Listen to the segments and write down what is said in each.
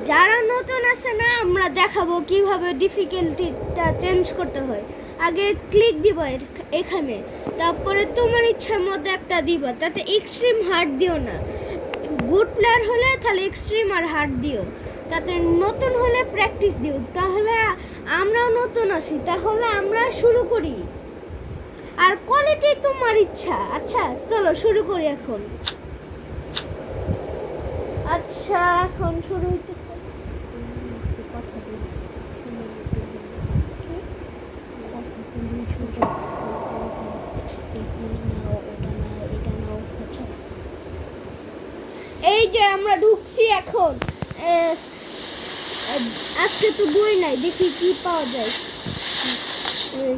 যারা নতুন আছে না, আমরা দেখাবো কিভাবে ডিফিকাল্টিটা চেঞ্জ করতে হয়। আগে ক্লিক দিব এখানে, তারপরে তোমার ইচ্ছার মধ্যে একটা দিবা, তাতে এক্সট্রিম হার্ড দিও না। গুড প্লেয়ার হলে তাহলে এক্সট্রিম আর হার্ড দিও, তাতে নতুন হলে প্র্যাকটিস দিও। তাহলে আমরাও নতুন আছি, তাহলে আমরা শুরু করি। আর কোয়ালিটি তোমার ইচ্ছা। আচ্ছা চলো শুরু করি এখন। আচ্ছা এখন শুরু হইতেছে। এই যে আমরা ঢুকছি এখন। আজকে তো বই নাই, দেখি কি পাওয়া যায়।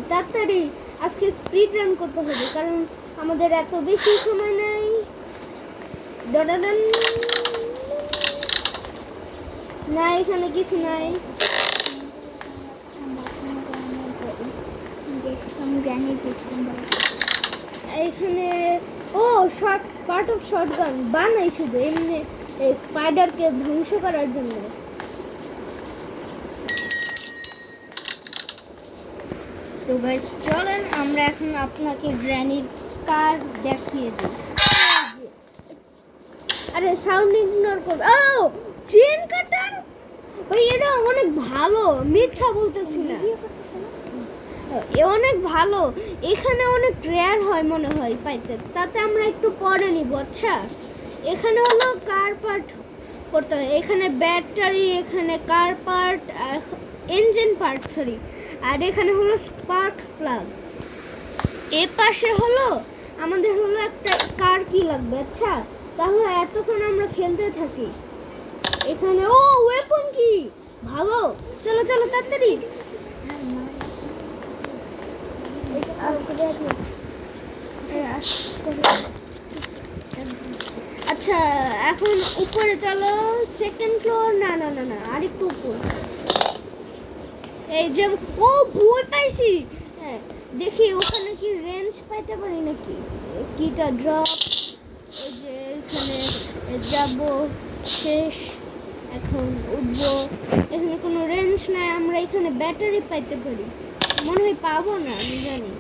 তাড়াতাড়ি আজকে স্পিড রান করতে হবে, কারণ আমাদের এত বেশি সময় নাই। না এখানে কিছু নাই। এখানে ও শর্ট পার্ট অফ শটগান বানাই, শুধু এমনি স্পাইডারকে ধ্বংস করার জন্য। তো গাইস চলেন আমরা এখন আপনাকে গ্র্যানির কার দেখিয়ে দিই। আরে সাউন্ড ইগনোর করবে। ও চেন কাটার, ওই এটা অনেক ভালো, মিথ্যা বলতেছি না। এ অনেক ভালো, এখানে অনেক রেয়ার হয় মনে হয় পাইতে, তাতে আমরা একটু পরে নিব। আচ্ছা এখানে হলো কার পার্ট করতে হয়, এখানে ব্যাটারি, এখানে কার পার্ট, ইঞ্জিন পার্ট সরি, আর এখানে হলো স্পার্ক প্লাগ। এ পাশে হলো আমাদের হলো একটা কার কি লাগবে। আচ্ছা তাহলে এতক্ষণ আমরা খেলতে থাকি। এখানে ও ওয়েপন কি ভালো, চলো চলো তাড়াতাড়ি। আচ্ছা এখন উপরে চলো, সেকেন্ড ফ্লোর। না না না না আরেকটু উপর। এই যে ও বই পাইছি। হ্যাঁ দেখি ওখানে কি রেঞ্জ পাইতে পারি নাকি, কিটা ড্রপ। এই যে এখানে যাব, শেষ, এখন উঠবো। এখানে কোনো রেঞ্জ নাই, আমরা এখানে ব্যাটারি পাইতে পারি, মনে হয় পাবো না, আমি জানি।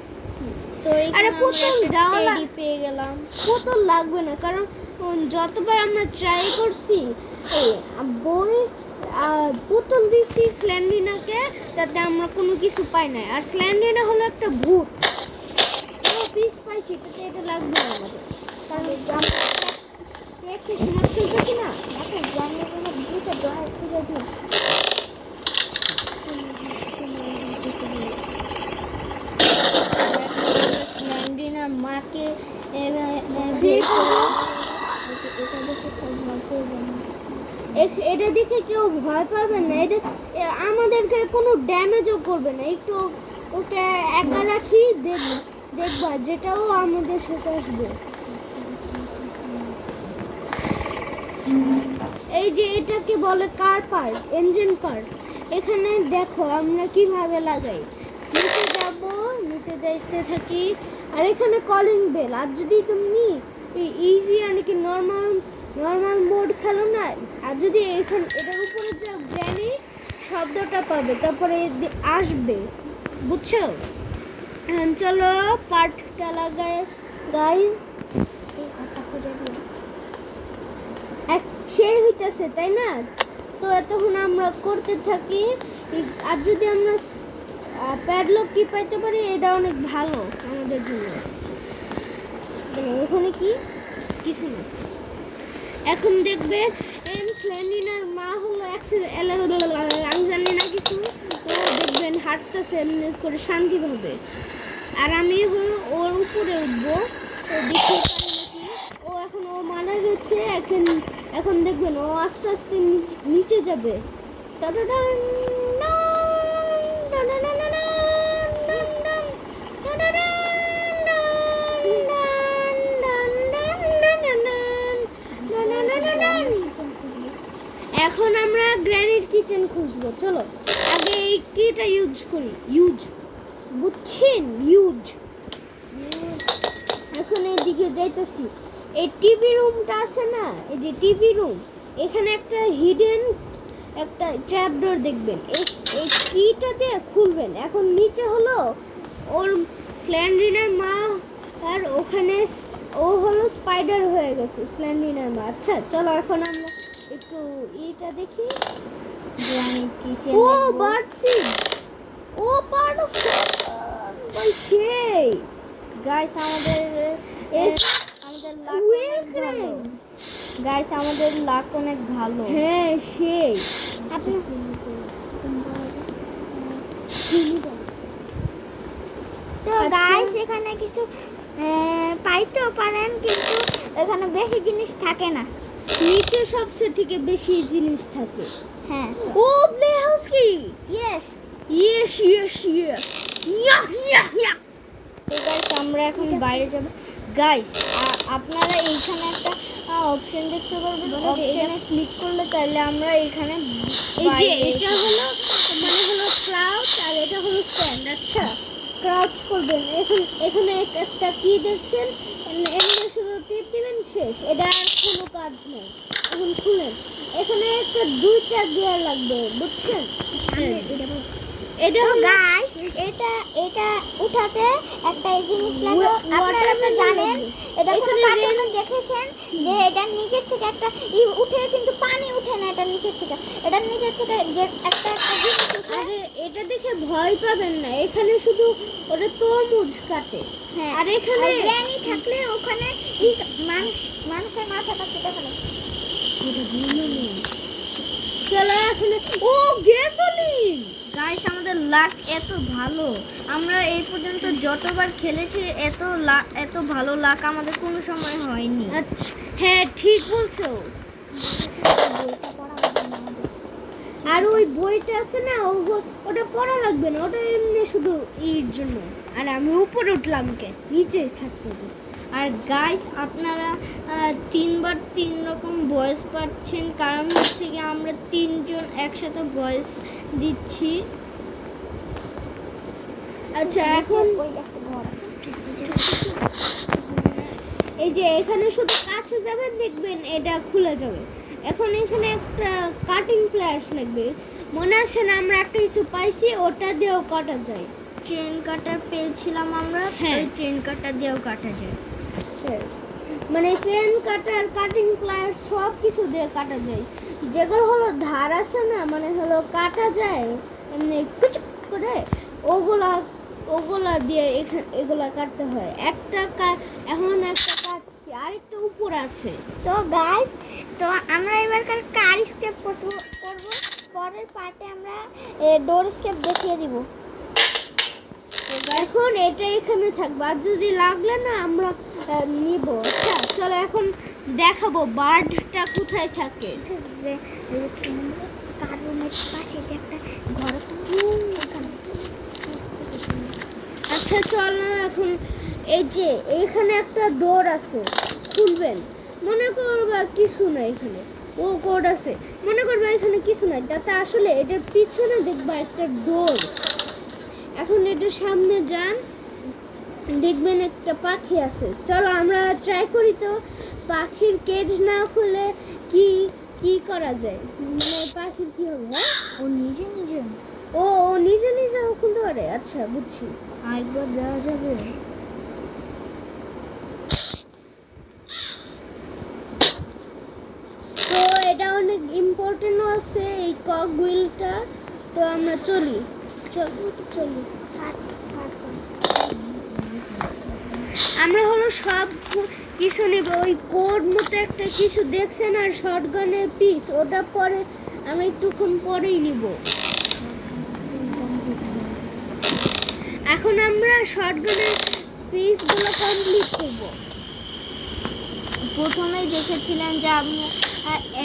তো আরে পুতুল টেডি পেয়ে গেলাম। পুতুল লাগবে না, কারণ যতবার আমরা ট্রাই করছি এই বই পুতুল দিছি স্ল্যান্ডিনাকে, তাতে আমরা কোনো কিছু পাই নাই। আর স্ল্যান্ডিনা হলো একটা ভূত। পিস পাইছি, তাতে এটা লাগবে না আমাদের, কারণ প্র্যাকটিস মোড খেলতেছি না। এখন জানি কোনো ভূতের ড্রয় খুঁজে দিই। স্ল্যান্ডিনার মাকে এটা দেখে কেউ ভয় পাবে না, এটা আমাদেরকে কোনো ড্যামেজও করবে না। একটু ওটা একা রাখি, দেখবা যেটাও আমাদের সাথে আসবে। এই যে এটাকে বলে কার পার্ট, ইঞ্জিন পার্ট। এখানে দেখো আমরা কিভাবে লাগাই। নিচে যাব, নিচে যাইতে থাকি, আর এখানে কলিং বেল। আর যদি তুমি ইজি মানে কি নর্মাল মোড খেলো না, আর যদি এখানে এটার উপরে যাও, গ্র্যানি শব্দটা পাবে, তারপরে আসবে, বুঝছো? চলো পার্টটা লাগাই গাইজ। সেই হইতেছে তাই না? তো এতক্ষণ আমরা করতে থাকি। আর যদি আমরা প্যাডলক কি পাইতে পারি, এটা অনেক ভালো আমাদের জন্য। ওখানে কি কিছু না। এখন দেখবে স্ল্যান্ডিনার মা হলো আমি জানি না কিছু, তো দেখবেন হাঁটতেছে এমনি করে শান্তিভাবে। আর আমি হলো ওর উপরে উঠবো, তো দেখি নাকি ও এখন ও মারা গেছে। এখন দেখবেন ও আস্তে আস্তে নিচে যাবে। এখন আমরা গ্র্যানির কিচেন খুঁজবো। চলো আগে এই কিটা ইউজ করি। বুঝছেন? এখন এইদিকে যাইতেছি। এই টিভি রুমটা আছে না, এই যে টিভি রুম, এখানে একটা হিডেন একটা ট্র্যাপ ডোর দেখবেন, এই কিটা দিয়ে খুলবেন। এখন নিচে হলো ওর স্ল্যান্ড্রিনার মা, আর ওখানে ও হলো স্পাইডার হয়ে গেছে স্ল্যান্ড্রিনার মা। আচ্ছা চলো এখন আমরা একটু এটা দেখি। গ্র্যানি কিচেন ও বার্ডসি, ও পার্ট অফ ভাই সেই গাইস আমাদের লাক অনেক ভালো। গাইস আমাদের লাক অনেক ভালো। হ্যাঁ সেই আপনি তো আচ্ছা। গাইস এখানে কিছু পাইতেও পারেন, কিন্তু এখানে বেশি জিনিস থাকে না। নিচে সবচেয়ে থেকে বেশি জিনিস থাকে। হ্যাঁ ও প্লে হাউস কি, ইয়েস। ইয়েস ইয়েস ইয়েস, ইয়া ইয়া ইয়া। তো গাইস আমরা এখন বাইরে যাব। গাইস আপনারা এইখানে একটা অপশন দেখতে পারবেন, অপশনে ক্লিক করলে তাহলে আমরা এইখানে এই যে বাইরে এটা হলো মানে হলো ক্রাউচ, আর এটা হলো স্ট্যান্ড। আচ্ছা ক্রাউচ করবেন, এখানে একটা কি দেখছেন, এমনি শুধু টিপ দিবেন, শেষ। এটা আর কোনো কাজ নেই। এখন খুলেন, এখানে একটা দুইটা গিয়ার লাগবে, বুঝছেন? এটা তো হলো গাইস এটা উঠাতে একটা এই জিনিস লাগে, আপনারা তো watermelon জানেন। লাগবে। এটা কোনো এখানে কার্টুনে দেখেছেন যে এটার নিচের থেকে একটা উঠে, কিন্তু পানি উঠে না এটার নিচের থেকে। এটার নিচের থেকে যে একটা জিনিস উঠে। আরে এটা দেখে ভয় পাবেন না, এখানে শুধু ওটা তরমুজ কাটে। হ্যাঁ, আর এখানে গ্র্যানি থাকলে ওখানে মানুষের মাথাটা কেটে ফেলে। চলো এখানে, ও গ্যাসোলিন। গাইস আমাদের লাক এত ভালো, আমরা এই পর্যন্ত যতবার খেলেছি এত ভালো লাক আমাদের কোনো সময় হয়নি। আচ্ছা হ্যাঁ ঠিক বলছো। আর ওই বইটা আছে না, ওটা পড়া লাগবে না, ওটা এমনি শুধু এর জন্য। আর আমি উপরে উঠলাম, কে নিচে থাকতে হবে। আর গাইস আপনারা 3বার 3 রকম ভয়েস পাচ্ছেন, কারণ হচ্ছে কি আমরা 3জন একসাথে ভয়েস দিচ্ছি। আচ্ছা এখন এই যে এখানে শুধু কাছে যাবেন, দেখবেন এটা খুলে যাবে। এখন এখানে একটা কাটিং প্লেয়ার্স লাগবে, মনে আছে না আমরা একটা কিছু পাইছি, ওটা দিয়েও কাটা যায়। চেন কাটার পেয়েছিলাম আমরা, হ্যাঁ। ওই চেন কাটার দিয়েও কাটা যায়। হ্যাঁ, মানে চেন কাটার, কাটিং প্লায়ার সব কিছু দিয়ে কাটা যায়। যেগুলো হলো ধার আছে না, মানে হলো কাটা যায় এমনি কুচুক করে, ওগুলা দিয়ে এগুলা কাটতে হয়। এখন একটা কাটছি, আরেকটা উপর আছে। তো গাইস তো আমরা এবার কার স্টেপ করব, পরের পার্টে আমরা ডোর স্টেপ দেখিয়ে দিব। এখন এটা এখানে থাকবে, আর যদি লাগলে না আমরা নিব। আচ্ছা চলো এখন দেখাবো বার্ডটা কোথায় থাকে। কার রুমের পাশে যে একটা ঘর আছে ওখানে। আচ্ছা চলো এখন এই যে এখানে একটা ডোর আছে, খুলবেন। মনে করবা কিছু নাই এখানে, ও কোড আছে, মনে করবা এখানে কিছু নাই, তাতে আসলে এটার পিছনে দেখবা একটা ডোর। এখন এটার সামনে যান, দেখবেন একটা পাখি আছে। চলো আমরা ট্রাই করি তো, পাখির কেজ না খুলে কি কি করা যায়, মানে পাখির কি হবে। হ্যাঁ ও নিজে ও নিজে খুলতে পারে। আচ্ছা বুঝছি, আরেকবার দেওয়া যাবে। তো এটা অনেক ইম্পর্টেন্ট আছে এই কক হুইলটা। তো আমরা চলি। আমরা হলো সব কিছু নেব, ওই কোড মতো একটা কিছু দেখছেন, আর শটগানের পিস, ওটা পরে আমরা একটুক্ষণ পরেই নিব। এখন আমরা শটগানের পিসগুলো কমপ্লিট করব। প্রথমেই দেখেছিলেন যে আমরা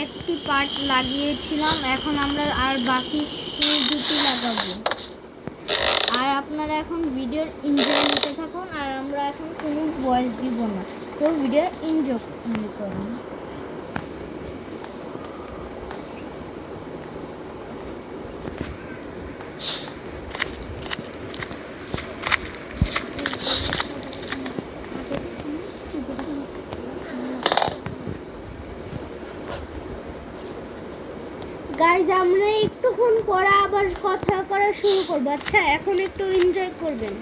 একটি পার্ট লাগিয়েছিলাম, এখন আমরা আর বাকি দুটি লাগাবো। আর আপনারা এখন ভিডিওর এনজয় নিতে থাকুন, আর আমরা এখন কোনো ভয়েস দিব না, তো ভিডিও এনজয় করুন। গাইজ আমরা একটুক্ষণ পরে আবার কথা করা শুরু করবো। আচ্ছা, এখন একটু এনজয় করবেন।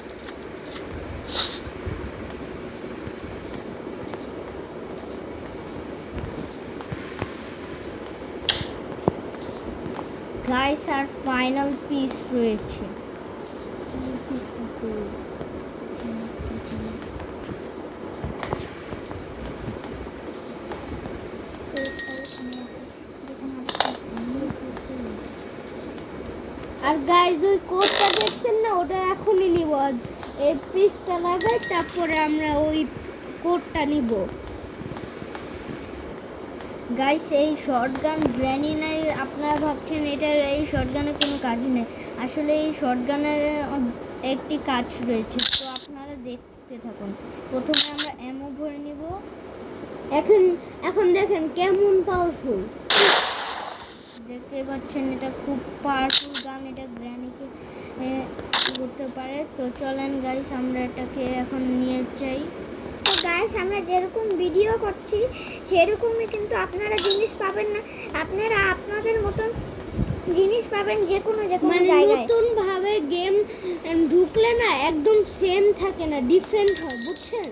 গাইস আর ফাইনাল পিস রয়েছে। আর গাইজ ওই কোডটা দেখছেন না, ওটা এখনই নিব। এই পিসটা লাগাই, তারপরে আমরা ওই কোডটা নিব। গাইস এই শর্টগান গ্র্যানি নাই, আপনারা ভাবছেন এটার এই শর্টগানে কোনো কাজ নেই, আসলে এই শর্টগানের একটি কাজ রয়েছে। তো আপনারা দেখতে থাকুন। প্রথমে আমরা অ্যামো ভরে নিব। এখন দেখেন কেমন পাওয়ারফুল। দেখতে পাচ্ছেন এটা খুব পাওয়ারফুল গান, এটা গ্র্যানিকে করতে পারে। তো চলেন গাইস আমরা এটাকে এখন নিয়ে যাই। তো গাইস আমরা যেরকম ভিডিও করছি সেরকমই কিন্তু আপনারা জিনিস পাবেন না, আপনারা আপনাদের মতন জিনিস পাবেন যে কোনো মানে জায়গায়। নতুন ভাবে গেম ঢুকলে না একদম সেম থাকে না, ডিফারেন্ট হয়, বুঝছেন?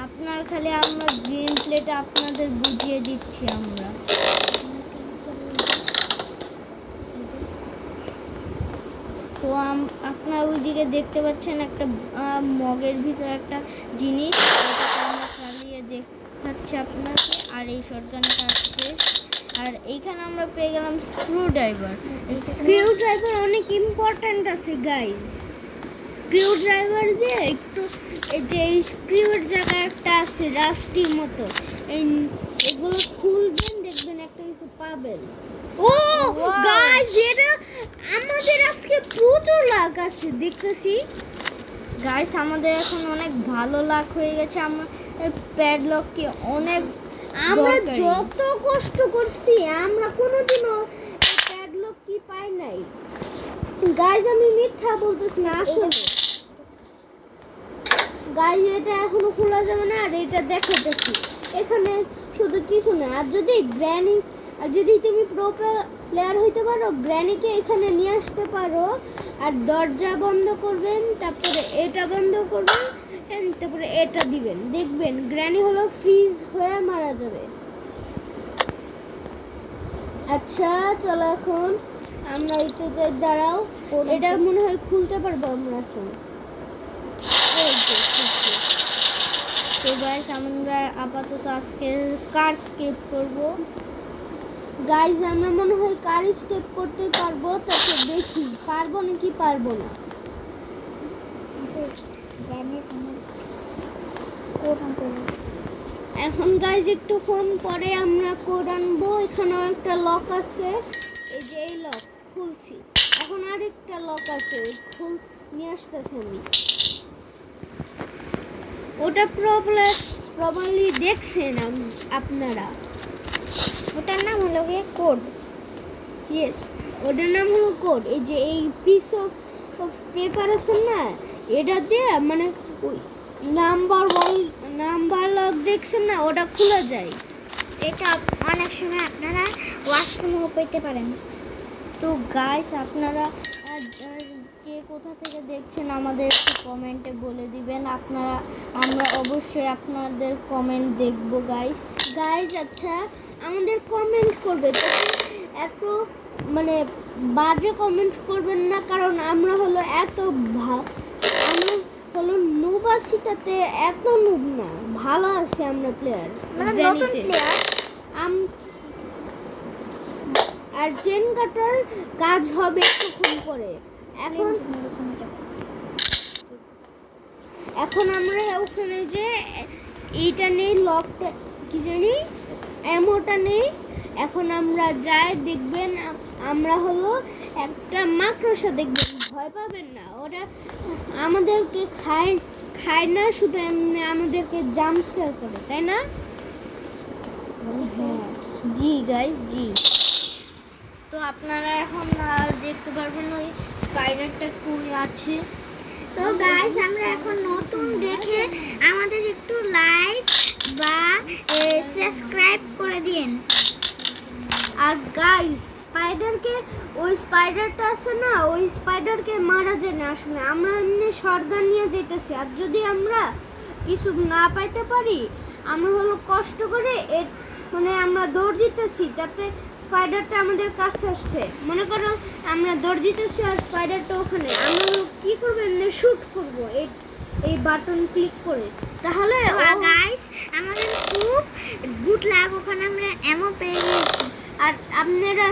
আপনার খালি আমরা গেম প্লেটা আপনাদের বুঝিয়ে দিচ্ছি আমরা। তো আপনারা ওইদিকে দেখতে পাচ্ছেন একটা মগের ভিতর একটা জিনিস, ওটাকে আমরা চালিয়ে দেখাচ্ছি আপনাকে। আর এই শটগানের কাজ শেষ। আর এইখানে আমরা পেয়ে গেলাম স্ক্রু ড্রাইভার। স্ক্রু ড্রাইভার অনেক ইম্পর্ট্যান্ট আছে গাইজ। স্ক্রু ড্রাইভার দিয়ে একটু এই যে স্ক্রুর জায়গায় একটা আছে রাস্টির মতো, এগুলো খুলবেন, দেখবেন একটা কিছু পাবেন। ও গাইজ, এটা আমাদের আজকে প্রচুর লাভ আছে দেখতেছি। গাইস আমাদের এখন অনেক ভালো লাক হয়ে গেছে। আমরা প্যাডলককে অনেক আমরা দরকারি। যত কষ্ট করছি আমরা কোনোদিনও প্যাডলক কি পাই নাই গাইজ। আমি মিথ্যা বলতেছি না, আসলে গাইজ এটা এখনো খোলা যাবে না। আর এটা দেখাতেছি এখানে শুধু কিছু না। আর যদি তুমি প্রো প্লেয়ার হইতে পারো, গ্র্যানিকে এখানে নিয়ে আসতে পারো। আর দরজা বন্ধ করবেন, তারপরে এটা বন্ধ করবেন, তারপরে এটা দিবেন, দেখবেন গ্র্যানি হলো ফ্রিজ হয়ে মারা যাবে। আচ্ছা চলো এখন আমরা একটু যাই, দাঁড়াও। এটা মনে হয় খুলতে পারবো আমরা এখন। এই যে, খুলছি। তো গাইস আমরা আপাতত আজকে কার স্কেপ করব। গাইজ আমরা মনে হয় কার স্কেপ করতে পারবো, তাকে দেখি পারবো নাকি পারবো না। এখন গাইজ একটুক্ষণ পরে আমরা কোড আনবো। এখানেও একটা লক আছে, এই যে এই লক খুলছি। এখন আরেকটা লক আছে, নিয়ে আসতেছি আমি। ওটা প্রবলি দেখছেন আপনারা। ওটার নাম হলো গিয়ে কোড। ইয়েস, ওটার নাম হলো কোড। এই যে এই পিস অফ পেপার আছে না, এটা দিয়ে মানে ওই নাম্বার লক দেখছেন না, ওটা খোলা যায়। এটা অনেক সময় আপনারা ওয়াশরুমেও পেতে পারেন। তো গাইস আপনারা কে কোথা থেকে দেখছেন আমাদের একটু কমেন্টে বলে দিবেন। আমরা অবশ্যই আপনাদের কমেন্ট দেখব গাইস। আচ্ছা আমাদের কমেন্ট করবে, এত মানে বাজে কমেন্ট করবেন না, কারণ আমরা হলো আমরা হলো নুবাসিটাতে এত নুব না, ভালো আছে আমরা প্লেয়ার, মানে নতুন প্লেয়ার। আর চেন কাটার কাজ হবে একটুক্ষণ পরে। এখন আমরা ওখানে যে এইটা নেই, লকটা কি জানি অ্যামোটা নেই। এখন আমরা যাই, দেখবেন আমরা হলো একটা মাকড়সা, দেখবেন ভয় পাবেন না। ওরা আমাদেরকে খায় না, শুধু এমনি আমাদেরকে জাম্প স্কেয়ার করে, তাই না? হ্যাঁ জি গাইস জি। তো আপনারা এখন দেখতে পারবেন ওই স্পাইডারটা কই আছে। তো গাইস আমরা এখন নতুন দেখে আমাদের একটু লাইক বা সাবস্ক্রাইব করে দিন। আর গাইস স্পাইডার স্পাইডারটা আছে না, ওই স্পাইডারকে মারা যায় না আসলে। আমরা এমনি শটগান নিয়ে যেতেছি, আর যদি আমরা কিছু না পাইতে পারি, আমরা হলো কষ্ট করে মানে আমরা দৌড় দিতেছি, তাতে স্পাইডারটা আমাদের কাছে আসছে। মনে করো আমরা দৌড় দিতেছি আর স্পাইডারটা ওখানে, আমরা হলো কি করবো, এমনি শুট করবো এই বাটন ক্লিক করে। তাহলে গাইস আমাদের খুব গুড লাক, ওখানে আমরা এমও পেয়ে গিয়েছি। আর আপনারা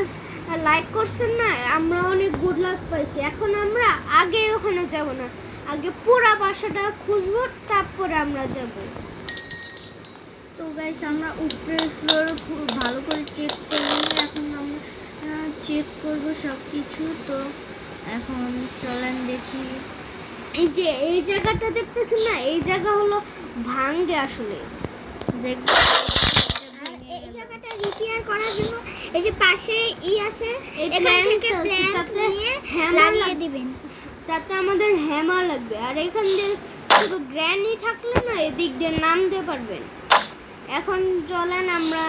লাইক করছেন না, আমরা অনেক গুড লাক পাইছি। এখন আমরা আগে ওখানে যাব না, আগে পুরো বাসাটা খুঁজবো, তারপরে আমরা যাব। তো গাইস আমরা উপরের ফ্লোর খুব ভালো করে চেক করে নিই। এখন আমরা চেক করব সব কিছু। তো এখন চলেন দেখি। এই জায়গাটা দেখতেছেন না, এই জায়গা হলো ভাঙ্গে আসলে। দেখবো আর এই জায়গাটা রিপেয়ার করার জন্য এই যে পাশে আছে, এই এখান plank থেকে আছে, প্ল্যাঙ্ক তাতে নিয়ে hammer লাগিয়ে দিবেন। তাতে আমাদের হ্যামার লাগবে। আর এখান দিয়ে শুধু গ্র্যানি থাকলে না, এদিক দিয়ে নামতে পারবেন। এখন চলেন, আমরা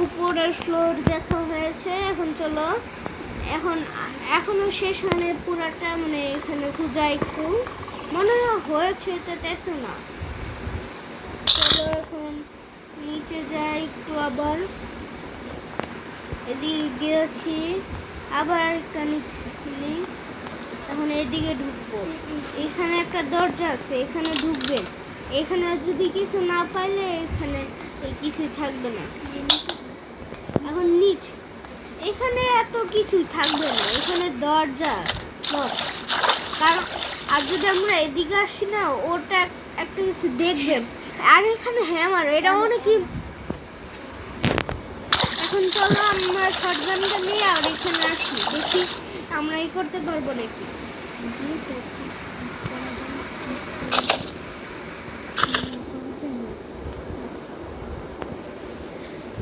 উপরের ফ্লোর দেখা হয়েছে, এখন চলো। এখনো শেষ হয়নি পুরাটা, মানে এখানে খোঁজা একটু মনে হয়েছে, তাতে একটু না। চলো এখন নিচে যাই একটু, আবার এদিকে গিয়েছি, আবার একটা নিচে নিই। এখন এদিকে ঢুকবো। এখানে একটা দরজা আছে, এখানে ঢুকবেন। এখানে যদি কিছু না পাইলে এখানে কিছুই থাকবে না। এখন নিচ, এখানে এত কিছুই থাকবে না, এখানে দরজা lock। কারণ আর যদি আমরা এদিকে আসি না, ওটা একটা কিছু দেখবেন। আর এখানে হ্যামার, এটা অনেকই। এখন চলো আমরা শটগানটা নিয়ে আর এখানে আসি, দেখি আমরা এই করতে পারবো নাকি।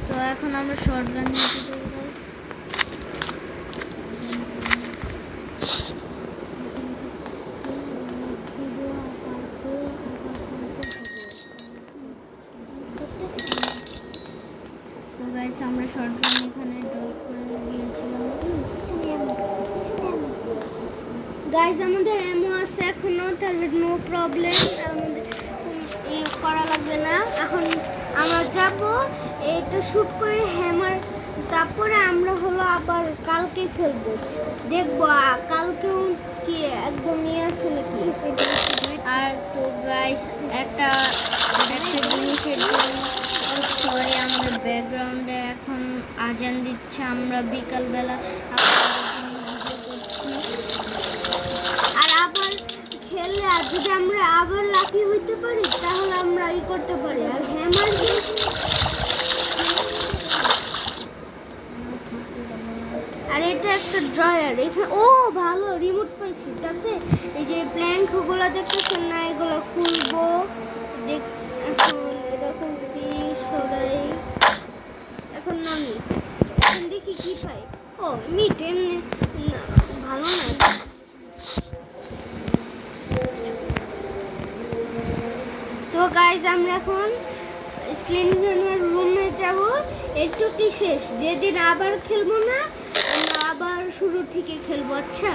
তো এখন আমরা শর্টগান নিতে যাবো গাইস। তো গাইস আমরা শর্টগান এখানে ড্রপ করে গিয়েছিলাম। গাইজ আমাদের এমও আছে এখনো, তাহলে নো প্রবলেম, আমাদের করা লাগবে না। এখন আমরা যাব, এটা শ্যুট করে হ্যামার, তারপরে আমরা হলো আবার কালকে খেলবো, দেখবো কালকেও কি একদম নিয়ে আসে নাকি। আর তো গাইস একটা জিনিসের জন্য সরি, আমাদের ব্যাকগ্রাউন্ডে এখন আজান দিচ্ছে। আমরা বিকালবেলা আপনাদের জন্য ভিডিও করছি। আর আবার খেললে, আর যদি আমরা আবার লাকি হইতে পারি, তাহলে আমরা ই করতে পারি। আর হ্যামার আর এটা একটা ড্রয়ার, এখানে ও ভালো রিমোট পাইছি, তাতে এই যে প্ল্যাঙ্ক গুলো দেখতেছেন না, এগুলো খুলবো। এখন এটা খুলছি, সরাই। এখন নামি, এখন দেখি কি পাই। ও মিট, এমনি না, ভালো না। তো গাইজ আমরা এখন স্লিনজনের রুমে যাব, একটু কি শেষ, যেদিন আবার খেলবো না, আমরা আবার শুরু থেকে খেলবো। আচ্ছা,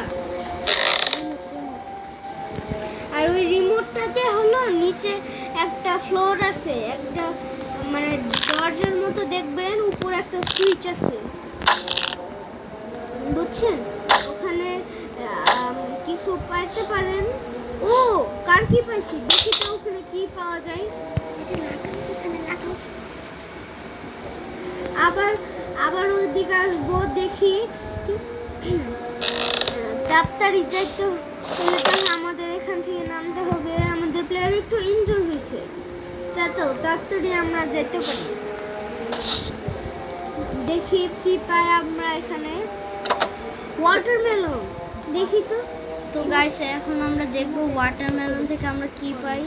আর ওই রিমোটটাতে হলো নিচে একটা ফ্লোর আছে, একটা মানে দরজার মতো দেখবেন, উপরে একটা সুইচ আছে, বুঝছেন? ওখানে কিছু পাইতে পারেন। ও কার কি পাইছি, দেখি তো ওখানে কি পাওয়া যায়। আবার ওইদিকে আসবো, দেখি ডাক্তারি যাইতে হলে তাহলে আমাদের এখান থেকে নামতে হবে। আমাদের প্লেয়ার একটু ইনজুর হয়েছে, তাতেও ডাক্তারি আমরা যেতে পারি। দেখি কি পাই আমরা এখানে। ওয়াটারমেলন, দেখি তো। তো গাইস এখন আমরা দেখবো ওয়াটারমেলন থেকে আমরা কি পাই।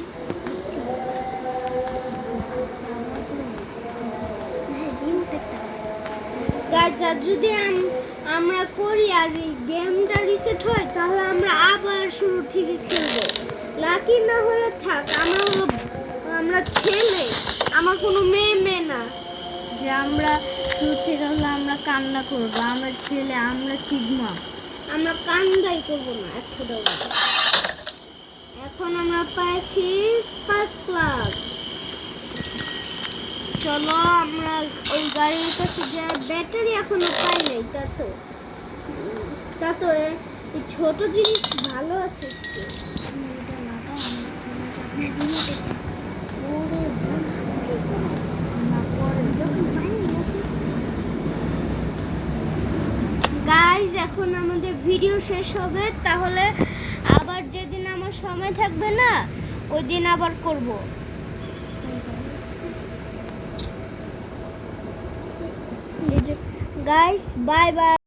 গাইস যদি আমরা করি আর গেমটা রিসেট হয়, তাহলে আমরা আবার শুরু থেকে খেলবো। লাকি না হলে থাক, আমরা ছেলে, আমার কোনো মেয়ে না যে আমরা শুরু থেকে হলে আমরা কান্না করবো, আমরা ছেলে, আমরা সিগমা। আমরা কান্দাই করবো না এক ফুটাও না। এখন আমরা পাইছি স্পার্ক প্লাগ। চলো আমরা ওই গাড়ির কাছে যাই। ব্যাটারি এখনো পাই নাই। তা তো এই ছোট জিনিস ভালো আছে একটু। গাইজ এখন আমাদের ভিডিও শেষ হবে, তাহলে আবার যেদিন আমার সময় থাকবে না ওই দিন আবার করব। Guys bye bye.